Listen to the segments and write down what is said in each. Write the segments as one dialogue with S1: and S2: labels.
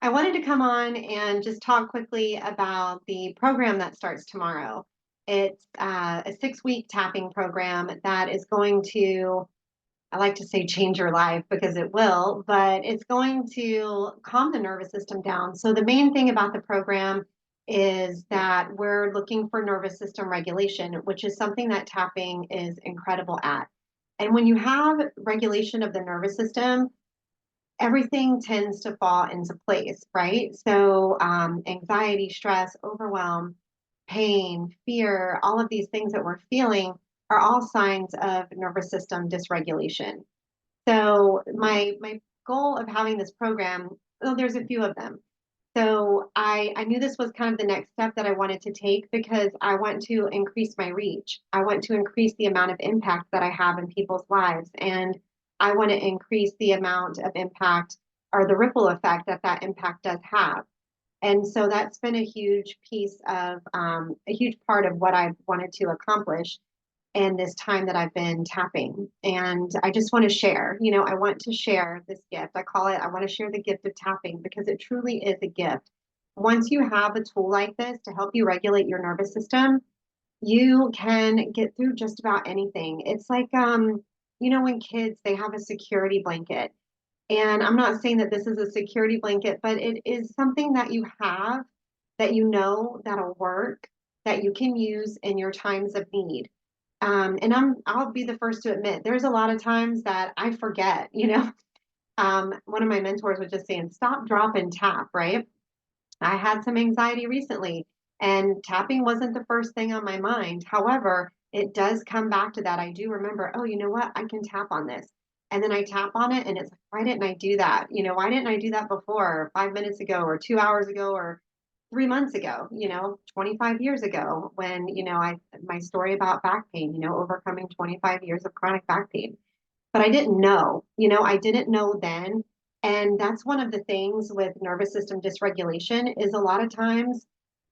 S1: I wanted to come on and just talk quickly about the program that starts tomorrow. It's a 6 week tapping program that is going to, I like to say, change your life because it will, but it's going to calm the nervous system down. So, the main thing about the program is that we're looking for nervous system regulation, which is something that tapping is incredible at. And when you have regulation of the nervous system, everything tends to fall into place, right? So, anxiety, stress, overwhelm, pain, fear, all of these things that we're feeling are all signs of nervous system dysregulation. So, my goal of having this program, well, there's a few of them. So, I knew this was kind of the next step that I wanted to take because I want to increase my reach. I want to increase the amount of impact that I have in people's lives. And I want to increase the amount of impact or the ripple effect that that impact does have. And so that's been a huge piece of a huge part of what I've wanted to accomplish in this time that I've been tapping. And I just want to share, I want to share this gift. I want to share the gift of tapping because it truly is a gift. Once you have a tool like this to help you regulate your nervous system, you can get through just about anything. It's like, when kids, they have a security blanket. And I'm not saying that this is a security blanket, but it is something that you have that you know that'll work, that you can use in your times of need. And I'll be the first to admit there's a lot of times that I forget, one of my mentors was just saying, stop, drop, and tap, right? I had some anxiety recently, and tapping wasn't the first thing on my mind. However, it does come back to that. I do remember, oh, you know what? I can tap on this. And then I tap on it, and it's like, why didn't I do that? Why didn't I do that before, 5 minutes ago, or 2 hours ago, or 3 months ago, 25 years ago, when, my story about back pain, overcoming 25 years of chronic back pain. But I didn't know, I didn't know then. And that's one of the things with nervous system dysregulation is a lot of times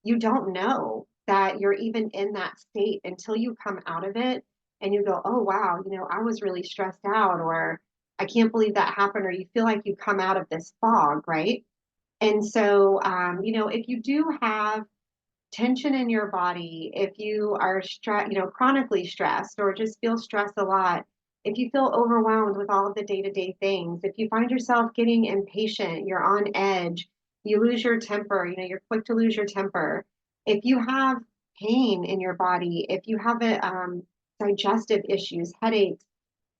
S1: you don't know that you're even in that state until you come out of it and you go, oh, wow, I was really stressed out, or I can't believe that happened, or you feel like you come out of this fog, right? And so, if you do have tension in your body, if you are chronically stressed or just feel stressed a lot, if you feel overwhelmed with all of the day-to-day things, if you find yourself getting impatient, you're on edge, you lose your temper, you're quick to lose your temper. If you have pain in your body, if you have digestive issues, headaches,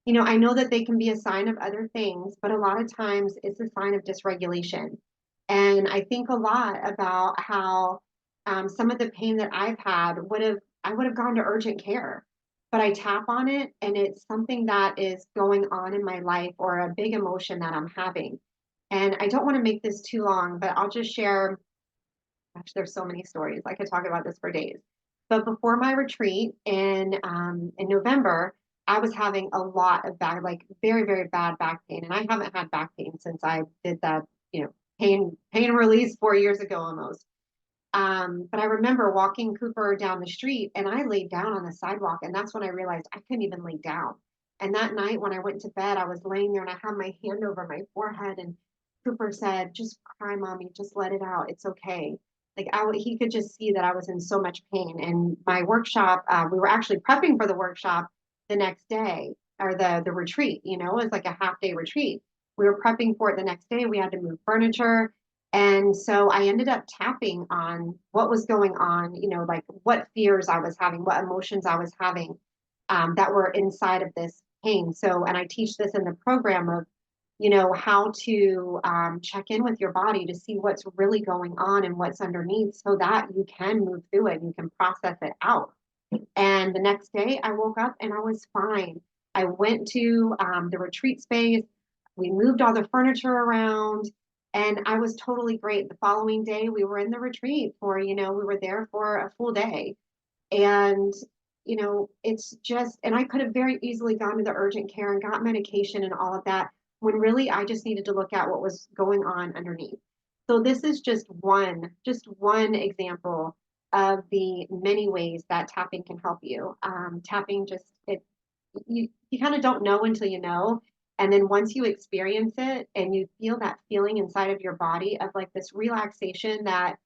S1: I know that they can be a sign of other things, but a lot of times it's a sign of dysregulation. And I think a lot about how some of the pain that I've had I would have gone to urgent care, but I tap on it and it's something that is going on in my life or a big emotion that I'm having. And I don't want to make this too long, but I'll just share. Gosh, there's so many stories. I could talk about this for days. But before my retreat in November, I was having a lot of like very, very bad back pain. And I haven't had back pain since I did that, pain release 4 years ago almost. But I remember walking Cooper down the street and I laid down on the sidewalk. And that's when I realized I couldn't even lay down. And that night when I went to bed, I was laying there and I had my hand over my forehead. And Cooper said, just cry, mommy, just let it out. It's okay. Like he could just see that I was in so much pain. And my workshop, we were actually prepping for the workshop the next day or the retreat, it was like a half day retreat. We were prepping for it the next day. We had to move furniture. And so I ended up tapping on what was going on, like what fears I was having, what emotions I was having that were inside of this pain. So, and I teach this in the program of, how to check in with your body to see what's really going on and what's underneath so that you can move through it and you can process it out. And the next day I woke up and I was fine. I went to the retreat space. We moved all the furniture around and I was totally great. The following day we were in the retreat for, we were there for a full day. And, it's just, and I could have very easily gone to the urgent care and got medication and all of that when really I just needed to look at what was going on underneath. So this is just one example of the many ways that tapping can help you. Tapping just, you kind of don't know until you know. And then once you experience it and you feel that feeling inside of your body of like this relaxation that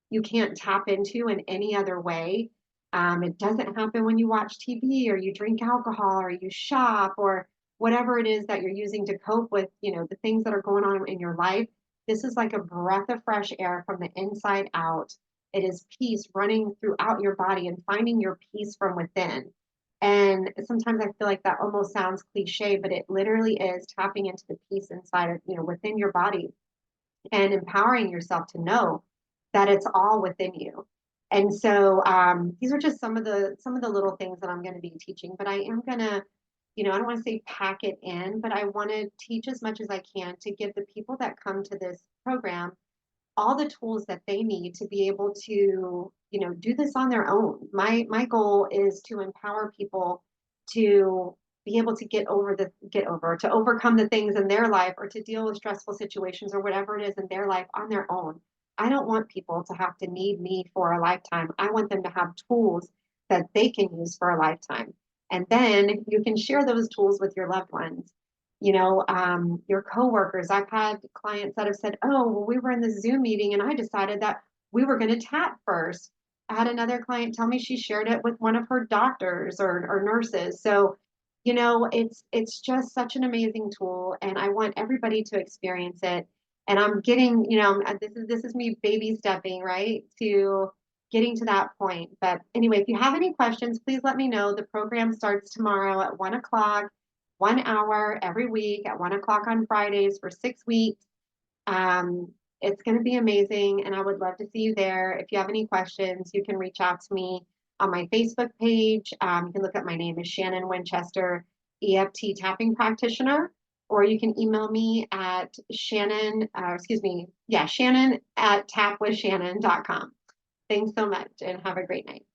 S1: you can't tap into in any other way. It doesn't happen when you watch TV or you drink alcohol or you shop or whatever it is that you're using to cope with, the things that are going on in your life. This is like a breath of fresh air from the inside out. It is peace running throughout your body and finding your peace from within. And sometimes I feel like that almost sounds cliche, but it literally is tapping into the peace inside of, within your body and empowering yourself to know that it's all within you. And so these are just some of the little things that I'm going to be teaching, but I am going to, I don't want to say pack it in, but I want to teach as much as I can to give the people that come to this program all the tools that they need to be able to, do this on their own. My goal is to empower people to be able to to overcome the things in their life or to deal with stressful situations or whatever it is in their life on their own. I don't want people to have to need me for a lifetime. I want them to have tools that they can use for a lifetime. And then you can share those tools with your loved ones, your coworkers. I've had clients that have said, "Oh, well, we were in the Zoom meeting and I decided that we were going to tap first." I had another client tell me she shared it with one of her doctors or nurses. So, it's just such an amazing tool, and I want everybody to experience it. And I'm getting, this is me baby stepping right to getting to that point. But anyway, if you have any questions, please let me know. The program starts tomorrow at 1 o'clock. 1 hour every week at 1 o'clock on Fridays for 6 weeks. It's going to be amazing, and I would love to see you there. If you have any questions, you can reach out to me on my Facebook page. You can look up my name is Shannon Winchester, EFT tapping practitioner, or you can email me at Shannon at tapwithshannon.com. Thanks so much, and have a great night.